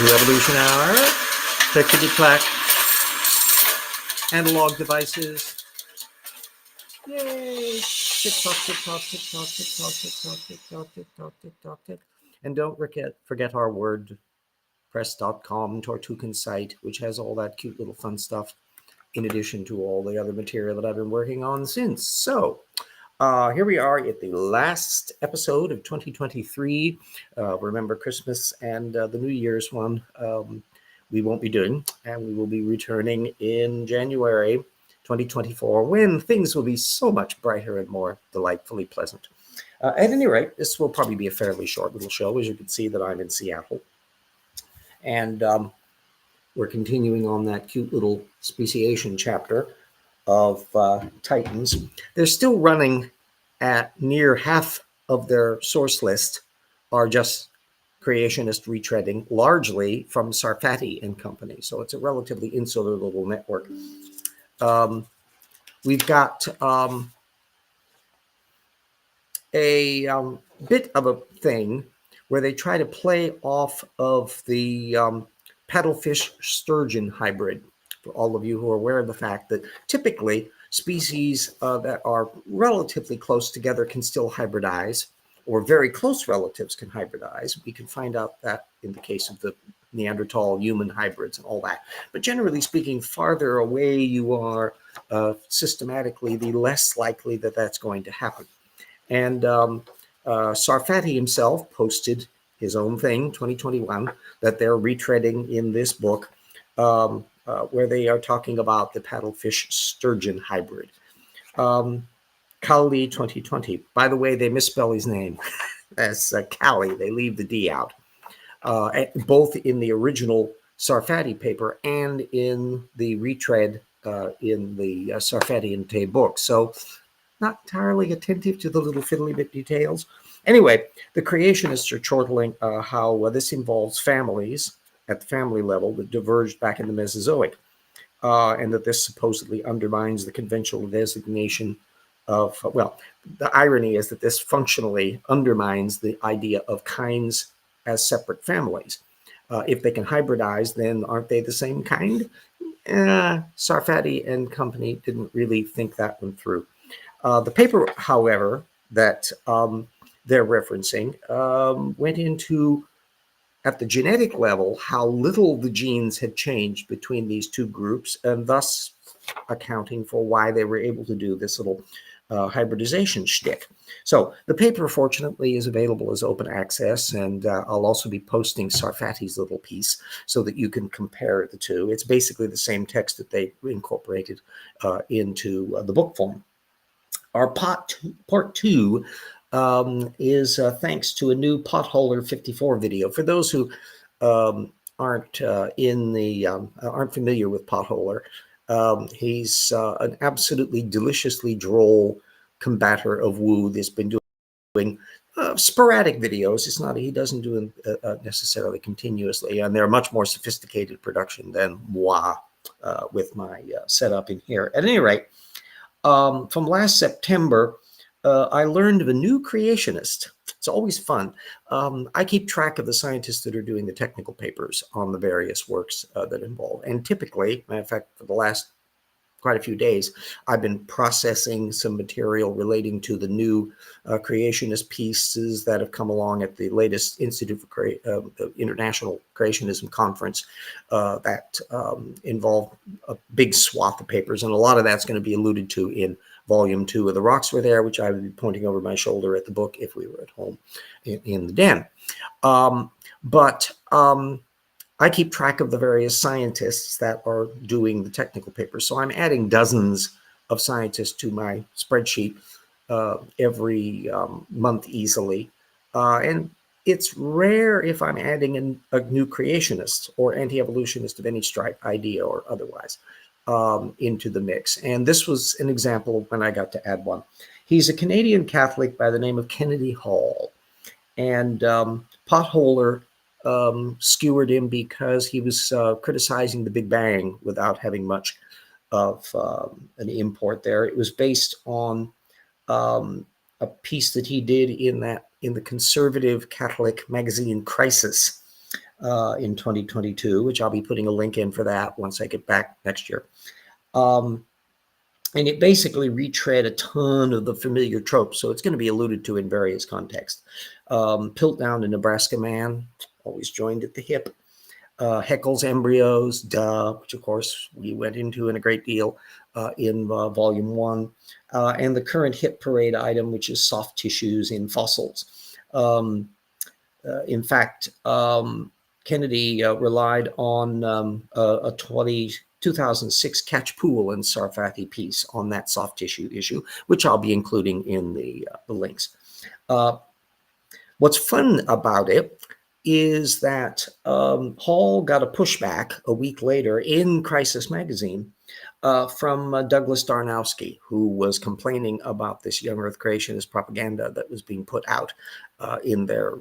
to Evolution Hour. Clickety-clack. Analog devices. Yay! Tick-tock, tick-tock, tick-tock, tick-tock, tick-tock, tick-tock, tick-tock, tick-tock, tick. And don't forget our WordPress.com Tortugan site, which has all that cute little fun stuff, in addition to all the other material that I've been working on since. So, here we are at the last episode of 2023. Remember Christmas and the New Year's one we won't be doing, and we will be returning in January 2024 when things will be so much brighter and more delightfully pleasant. At any rate, this will probably be a fairly short little show. As you can see that I'm in Seattle. And we're continuing on that cute little speciation chapter of Titans. They're still running at near half of their source list are just creationist retreading, largely from Sarfati and Company. So it's a relatively insular little network. We've got a bit of a thing where they try to play off of the paddlefish sturgeon hybrid. For all of you who are aware of the fact that typically species that are relatively close together can still hybridize, or very close relatives can hybridize. We can find out that in the case of the Neanderthal human hybrids and all that. But generally speaking, farther away you are systematically, the less likely that that's going to happen. And Sarfati himself posted his own thing, 2021, that they're retreading in this book, where they are talking about the paddlefish sturgeon hybrid. Cowley 2020. By the way, they misspell his name. That's Cowley. They leave the D out. Both in the original Sarfati paper and in the retread in the Sarfati and Tay book. So not entirely attentive to the little fiddly bit details. Anyway, the creationists are chortling how this involves families at the family level that diverged back in the Mesozoic, and that this supposedly undermines the conventional designation of, well, the irony is that this functionally undermines the idea of kinds as separate families. If they can hybridize, then aren't they the same kind? Sarfati and Company didn't really think that one through. The paper, however, that they're referencing went into, at the genetic level, how little the genes had changed between these two groups, and thus accounting for why they were able to do this little hybridization shtick. So the paper, fortunately, is available as open access, and I'll also be posting Sarfati's little piece so that you can compare the two. It's basically the same text that they incorporated into the book form. Our part two is thanks to a new Potholer 54 video. For those who aren't familiar with Potholer, he's an absolutely deliciously droll combatter of woo that's been doing sporadic videos. It's not, he doesn't do it necessarily continuously, and they're much more sophisticated production than moi with my setup in here. At any rate, from last September, I learned of a new creationist. It's always fun. I keep track of the scientists that are doing the technical papers on the various works that involve. And typically, matter of fact, for the last quite a few days, I've been processing some material relating to the new creationist pieces that have come along at the latest Institute for International Creationism Conference that involve a big swath of papers. And a lot of that's going to be alluded to in Volume 2 of The Rocks Were There, which I would be pointing over my shoulder at the book if we were at home in the den. I keep track of the various scientists that are doing the technical papers. So I'm adding dozens of scientists to my spreadsheet every month easily. And it's rare if I'm adding a new creationist or anti-evolutionist of any stripe, idea or otherwise, into the mix. And this was an example of when I got to add one. He's a Canadian Catholic by the name of Kennedy Hall. And Potholer skewered him because he was criticizing the Big Bang without having much of an import there. It was based on a piece that he did in the conservative Catholic magazine Crisis, in 2022, which I'll be putting a link in for that once I get back next year. And it basically retread a ton of the familiar tropes, so it's going to be alluded to in various contexts. Piltdown, the Nebraska man, always joined at the hip. Haeckel's embryos, which of course we went into in a great deal in volume 1, and the current hit parade item, which is soft tissues in fossils. In fact, Kennedy relied on a 2006 Catch Pool and Sarfati piece on that soft tissue issue, which I'll be including in the links. What's fun about it is that Hall got a pushback a week later in Crisis Magazine from Douglas Darnowski, who was complaining about this young Earth creationist propaganda that was being put out in their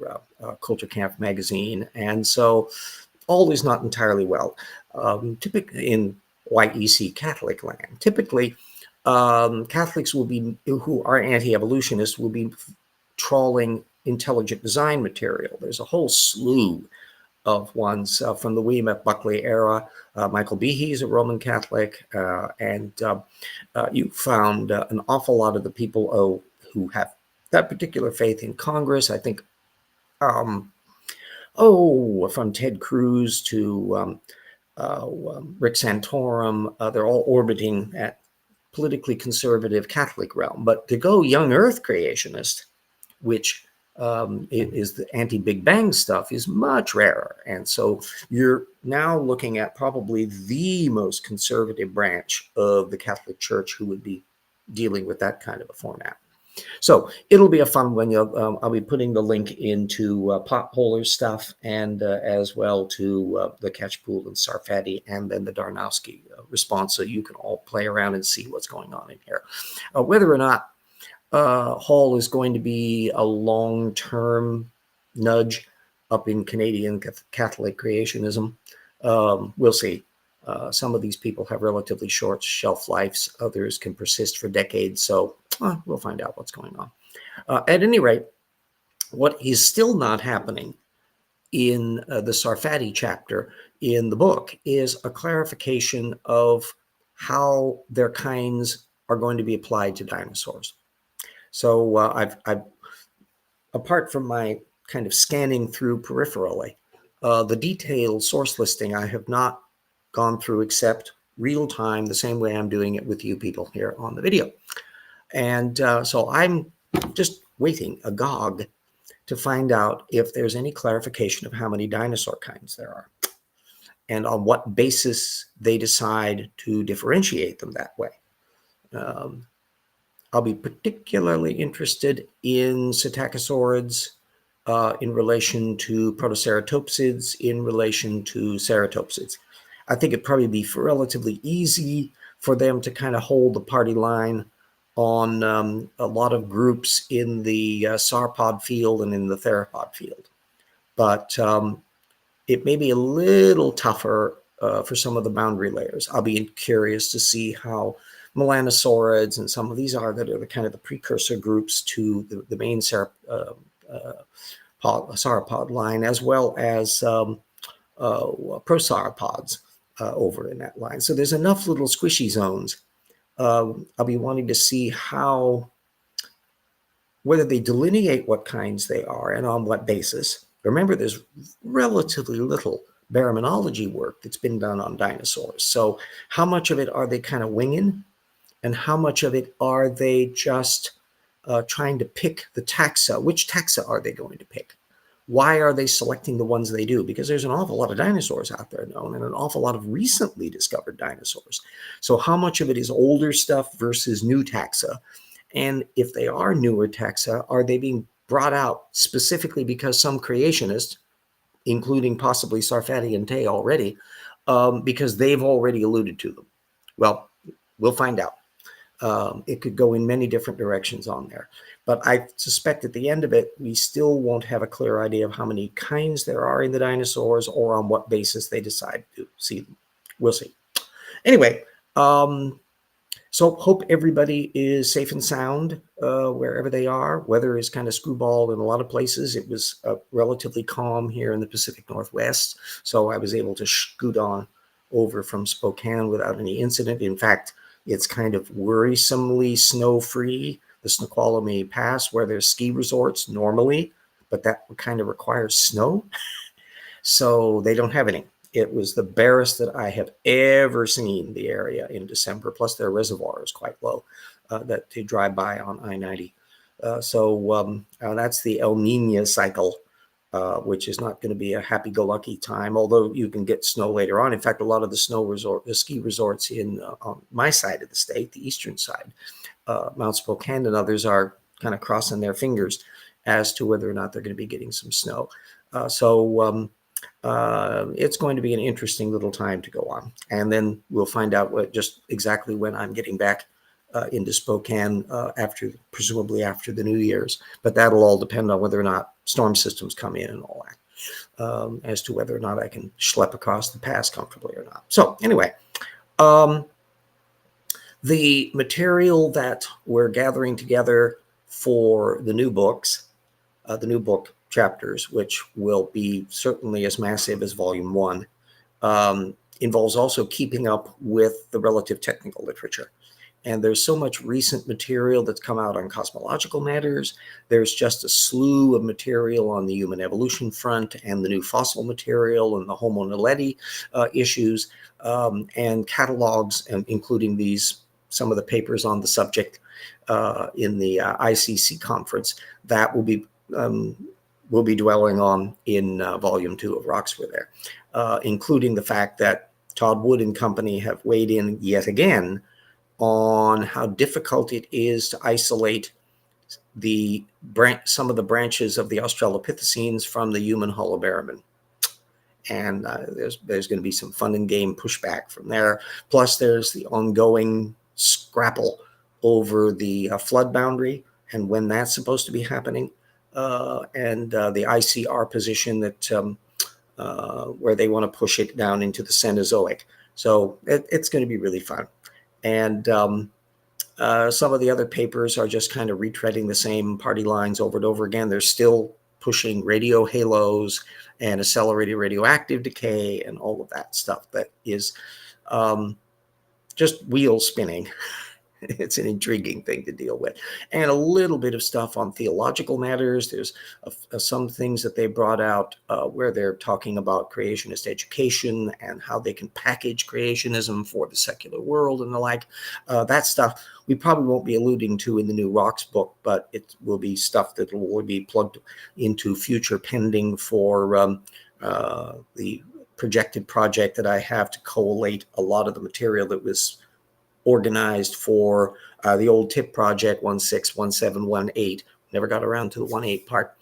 Culture Camp magazine. And so all is not entirely well. Typically in YEC Catholic land, typically Catholics will be, who are anti-evolutionists, will be trawling intelligent design material. There's a whole slew of ones from the William F. Buckley era. Michael Behe is a Roman Catholic, and you found an awful lot of the people who have that particular faith in Congress. I think, from Ted Cruz to Rick Santorum, they're all orbiting at politically conservative Catholic realm. But to go young Earth creationist, which is the anti-Big Bang stuff, is much rarer. And so you're now looking at probably the most conservative branch of the Catholic Church who would be dealing with that kind of a format. So it'll be a fun one. I'll be putting the link into Potholer's stuff, and as well to the Catchpool and Sarfati, and then the Darnowski response, so you can all play around and see what's going on in here. Whether or not Hall is going to be a long-term nudge up in Canadian Catholic creationism, we'll see. Some of these people have relatively short shelf lives. Others can persist for decades. So we'll find out what's going on. At any rate, what is still not happening in the Sarfati chapter in the book is a clarification of how their kinds are going to be applied to dinosaurs. So I've apart from my kind of scanning through peripherally, the detailed source listing I have not gone through except real time, the same way I'm doing it with you people here on the video. And so I'm just waiting agog to find out if there's any clarification of how many dinosaur kinds there are and on what basis they decide to differentiate them that way. I'll be particularly interested in Psittacosaurids in relation to Protoceratopsids, in relation to Ceratopsids. I think it'd probably be relatively easy for them to kind of hold the party line on a lot of groups in the sauropod field and in the theropod field. But it may be a little tougher for some of the boundary layers. I'll be curious to see how melanosaurids and some of these are that are the kind of the precursor groups to the main sauropod line, as well as prosauropods over in that line. So there's enough little squishy zones. I'll be wanting to see whether they delineate what kinds they are and on what basis. Remember, there's relatively little baraminology work that's been done on dinosaurs. So how much of it are they kind of winging? And how much of it are they just trying to pick the taxa? Which taxa are they going to pick? Why are they selecting the ones they do? Because there's an awful lot of dinosaurs out there known and an awful lot of recently discovered dinosaurs. So how much of it is older stuff versus new taxa? And if they are newer taxa, are they being brought out specifically because some creationists, including possibly Sarfati and Tay already, because they've already alluded to them? Well, we'll find out. It could go in many different directions on there. But I suspect at the end of it, we still won't have a clear idea of how many kinds there are in the dinosaurs or on what basis they decide to see them. We'll see. Anyway, So hope everybody is safe and sound wherever they are. Weather is kind of screwball in a lot of places. It was relatively calm here in the Pacific Northwest, so I was able to scoot on over from Spokane without any incident. In fact, it's kind of worrisomely snow-free. The Snoqualmie Pass, where there's ski resorts normally, but that kind of requires snow, so they don't have any. It was the barest that I have ever seen the area in December. Plus, their reservoir is quite low that they drive by on I-90. That's the El Nino cycle, which is not going to be a happy-go-lucky time, although you can get snow later on. In fact, a lot of the ski resorts on my side of the state, the eastern side, Mount Spokane and others, are kind of crossing their fingers as to whether or not they're going to be getting some snow. It's going to be an interesting little time to go on. And then we'll find out just exactly when I'm getting back into Spokane presumably after the New Year's. But that'll all depend on whether or not storm systems come in and all that, as to whether or not I can schlep across the pass comfortably or not. So anyway, the material that we're gathering together for the new books, the new book chapters, which will be certainly as massive as volume 1, involves also keeping up with the relative technical literature. And there's so much recent material that's come out on cosmological matters. There's just a slew of material on the human evolution front and the new fossil material and the Homo naledi issues, and catalogs, including some of the papers on the subject in the ICC conference that we'll be dwelling on in volume 2 of Rocks Were There, including the fact that Todd Wood and company have weighed in yet again on how difficult it is to isolate some of the branches of the Australopithecines from the human Holobaramin. And there's going to be some fun and game pushback from there. Plus, there's the ongoing scrapple over the flood boundary and when that's supposed to be happening, and the ICR position that where they want to push it down into the Cenozoic. So it's going to be really fun. And some of the other papers are just kind of retreading the same party lines over and over again. They're still pushing radio halos and accelerated radioactive decay and all of that stuff that is just wheel spinning. It's an intriguing thing to deal with. And a little bit of stuff on theological matters. There's some things that they brought out where they're talking about creationist education and how they can package creationism for the secular world and the like. That stuff we probably won't be alluding to in the new Rocks book, but it will be stuff that will be plugged into future pending for the projected project that I have to collate a lot of the material that was organized for the old TIP project 161718. Never got around to the 18 part,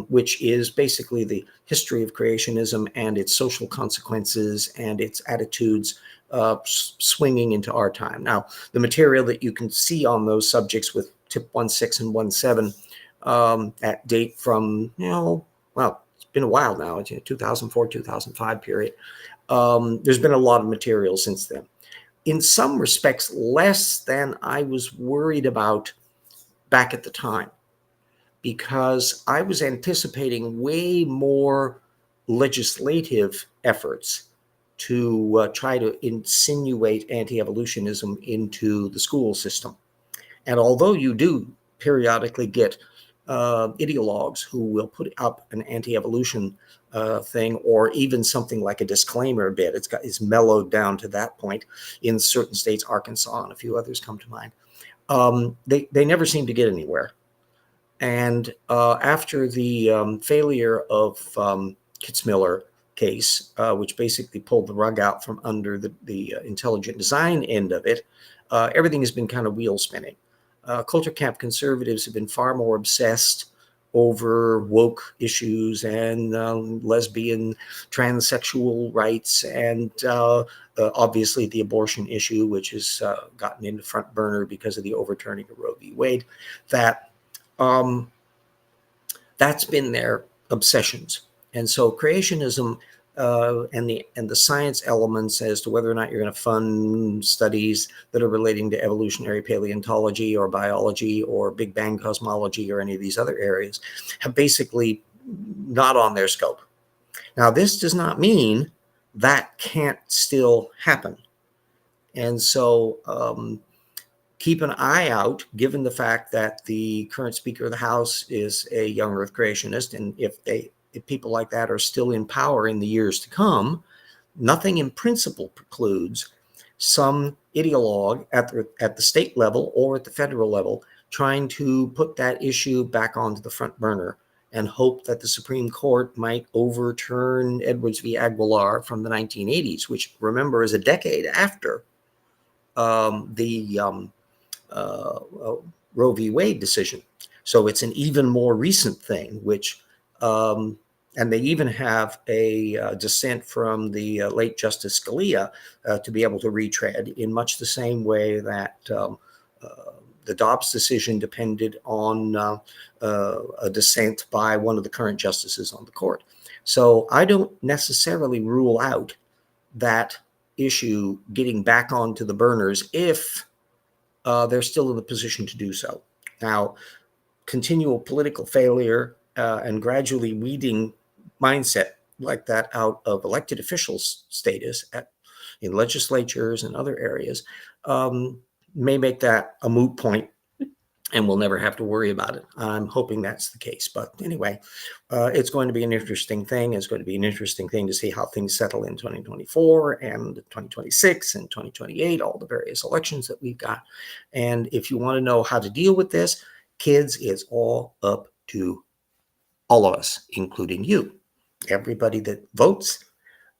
which is basically the history of creationism and its social consequences and its attitudes swinging into our time. Now, the material that you can see on those subjects with TIP 16 and 17 at date from, well, it's been a while now, it's 2004, 2005 period. There's been a lot of material since then. In some respects, less than I was worried about back at the time, because I was anticipating way more legislative efforts to try to insinuate anti-evolutionism into the school system. And although you do periodically get ideologues who will put up an anti-evolution thing, or even something like a disclaimer bit. It's mellowed down to that point in certain states, Arkansas and a few others come to mind. They never seem to get anywhere. And after the failure of Kitzmiller case, which basically pulled the rug out from under the intelligent design end of it, everything has been kind of wheel spinning. Culture camp conservatives have been far more obsessed over woke issues and lesbian, transsexual rights, and obviously the abortion issue, which has gotten into front burner because of the overturning of Roe v. Wade. That's been their obsessions. And so creationism and the science elements as to whether or not you're going to fund studies that are relating to evolutionary paleontology or biology or Big Bang cosmology or any of these other areas have basically not on their scope. Now, this does not mean that can't still happen. And so keep an eye out, given the fact that the current Speaker of the House is a young Earth creationist, and if people like that are still in power in the years to come, nothing in principle precludes some ideologue at the state level or at the federal level trying to put that issue back onto the front burner and hope that the Supreme Court might overturn Edwards v. Aguilar from the 1980s, which, remember, is a decade after the Roe v. Wade decision. So it's an even more recent thing, which, and they even have a dissent from the late Justice Scalia to be able to retread in much the same way that the Dobbs decision depended on a dissent by one of the current justices on the court. So I don't necessarily rule out that issue getting back onto the burners if they're still in the position to do so. Now, continual political failure and gradually weeding mindset like that out of elected officials' status in legislatures and other areas may make that a moot point, and we'll never have to worry about it. I'm hoping that's the case. But anyway, it's going to be an interesting thing. It's going to be an interesting thing to see how things settle in 2024 and 2026 and 2028, all the various elections that we've got. And if you want to know how to deal with this, kids, it's all up to all of us, including you. Everybody that votes,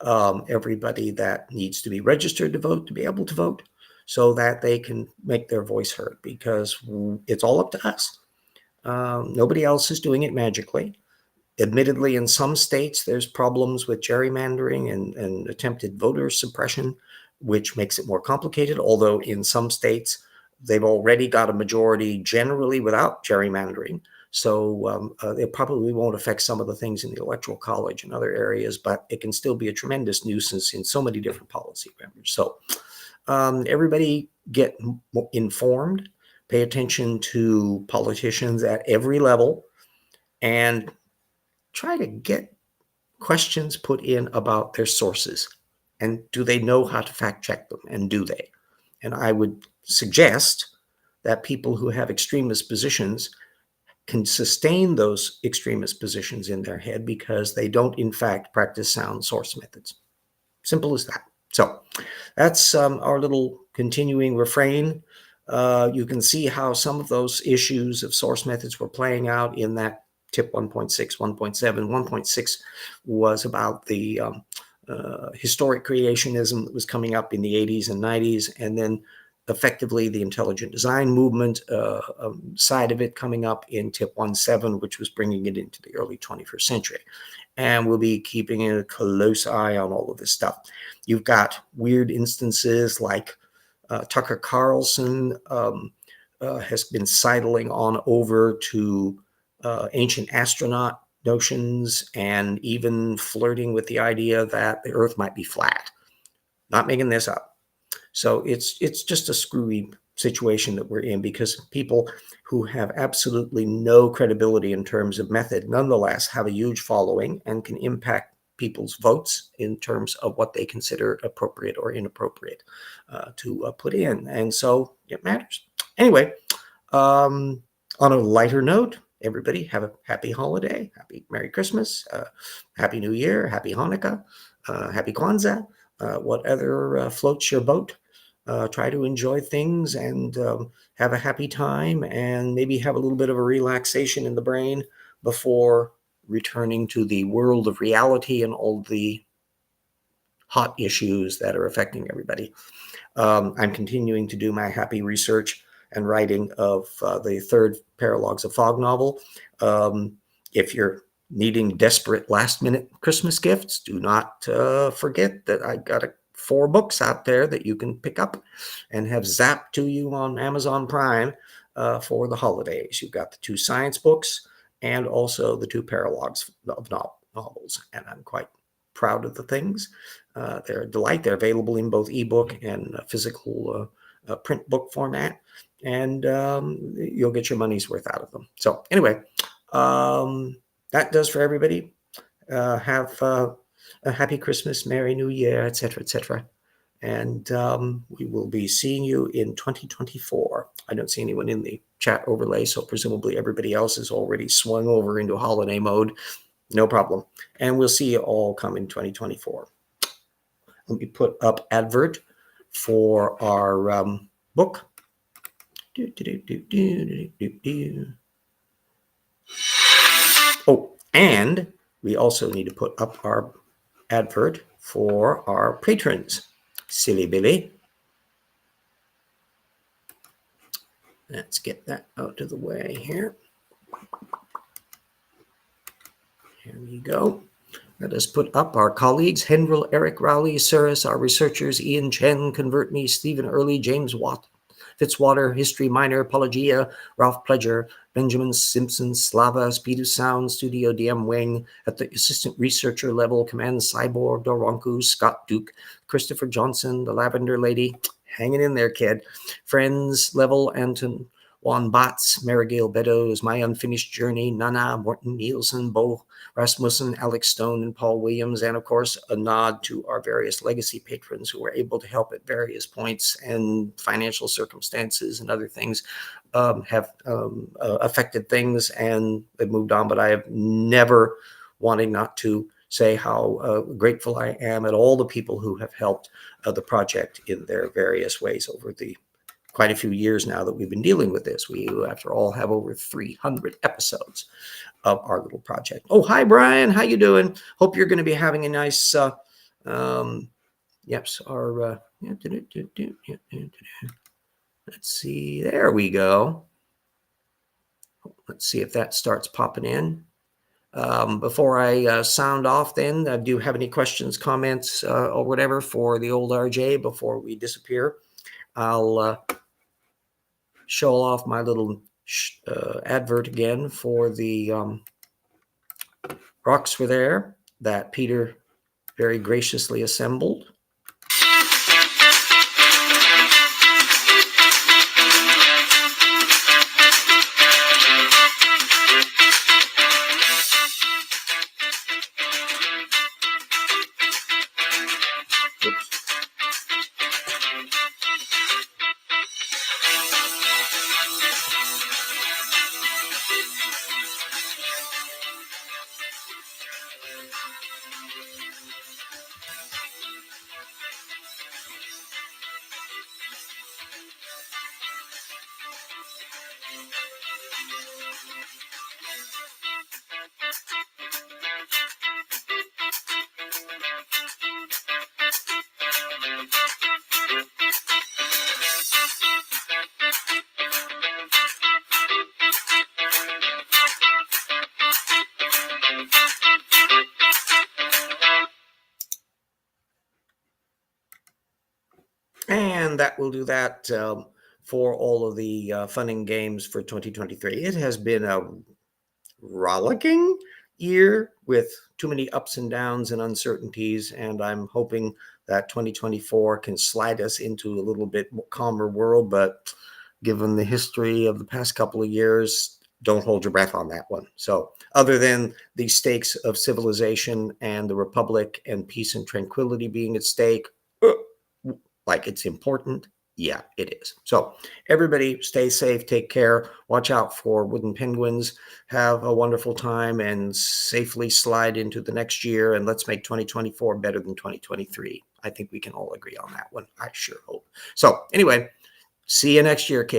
everybody that needs to be registered to vote, to be able to vote, so that they can make their voice heard, because it's all up to us. Nobody else is doing it magically. Admittedly, in some states, there's problems with gerrymandering and attempted voter suppression, which makes it more complicated, although in some states, they've already got a majority generally without gerrymandering. So it probably won't affect some of the things in the Electoral College and other areas, but it can still be a tremendous nuisance in so many different policy members. So everybody get informed, pay attention to politicians at every level, and try to get questions put in about their sources. And do they know how to fact check them? And do they? And I would suggest that people who have extremist positions can sustain those extremist positions in their head because they don't, in fact, practice sound source methods. Simple as that. So that's our little continuing refrain. You can see how some of those issues of source methods were playing out in that tip 1.6, 1.7. 1.6 was about the historic creationism that was coming up in the 80s and 90s, and then effectively the intelligent design movement side of it coming up in tip 1.7, which was bringing it into the early 21st century. And we'll be keeping a close eye on all of this stuff. You've got weird instances like Tucker Carlson has been sidling on over to ancient astronaut notions and even flirting with the idea that the Earth might be flat. Not making this up. So it's just a screwy situation that we're in, because people who have absolutely no credibility in terms of method nonetheless have a huge following and can impact people's votes in terms of what they consider appropriate or inappropriate to put in. And so it matters. Anyway, on a lighter note, everybody have a happy holiday, happy Merry Christmas, Happy New Year, Happy Hanukkah, Happy Kwanzaa, whatever floats your boat. Try to enjoy things and have a happy time, and maybe have a little bit of a relaxation in the brain before returning to the world of reality and all the hot issues that are affecting everybody. I'm continuing to do my happy research and writing of the third Paralogs of Fog novel. If you're needing desperate last-minute Christmas gifts, do not forget that I got 4 books out there that you can pick up and have zapped to you on Amazon Prime for the holidays. You've got the 2 science books and also the 2 Paralogs of novels, and I'm quite proud of the things. They're a delight. They're available in both ebook and physical print book format, and you'll get your money's worth out of them. So anyway, that does for everybody. Have a happy Christmas, Merry New Year, etc., etc. And we will be seeing you in 2024. I don't see anyone in the chat overlay, so presumably everybody else is already swung over into holiday mode. No problem. And we'll see you all come in 2024. Let me put up advert for our book. Oh, and we also need to put up our advert for our patrons. Silly Billy. Let's get that out of the way here. Here we go. Let us put up our colleagues, Hendril, Eric Rowley, Suris, our researchers, Ian Chen, Convert Me, Stephen Early, James Watt, Fitzwater, History Minor, Apologia, Ralph Pledger, Benjamin Simpson, Slava, Speed of Sound, Studio DM Wing, at the assistant researcher level, Command Cyborg, Doronku, Scott Duke, Christopher Johnson, the Lavender Lady, hanging in there, kid, Friends level, Anton Juan Batz, Marigale Beddoes, My Unfinished Journey, Nana, Morton Nielsen, Bo Rasmussen, Alex Stone, and Paul Williams, and of course, a nod to our various legacy patrons who were able to help at various points, and financial circumstances and other things have affected things, and they've moved on. But I have never wanted not to say how grateful I am at all the people who have helped the project in their various ways over the quite a few years now that we've been dealing with this. We, after all, have over 300 episodes of our little project. Oh, hi, Brian. How you doing? Hope you're going to be having a nice, let's see. There we go. Let's see if that starts popping in. Before I sound off then, do you have any questions, comments, or whatever for the old RJ before we disappear? I'll show off my little advert again for the rocks were there that Peter very graciously assembled. And that will do that for all of the fun and games for 2023. It has been a rollicking year with too many ups and downs and uncertainties, and I'm hoping that 2024 can slide us into a little bit more calmer world. But given the history of the past couple of years, don't hold your breath on that one. So other than the stakes of civilization and the republic and peace and tranquility being at stake, like it's important. Yeah, it is. So everybody stay safe, take care, watch out for wooden penguins, have a wonderful time, and safely slide into the next year. And let's make 2024 better than 2023. I think we can all agree on that one. I sure hope. So anyway, see you next year, kids.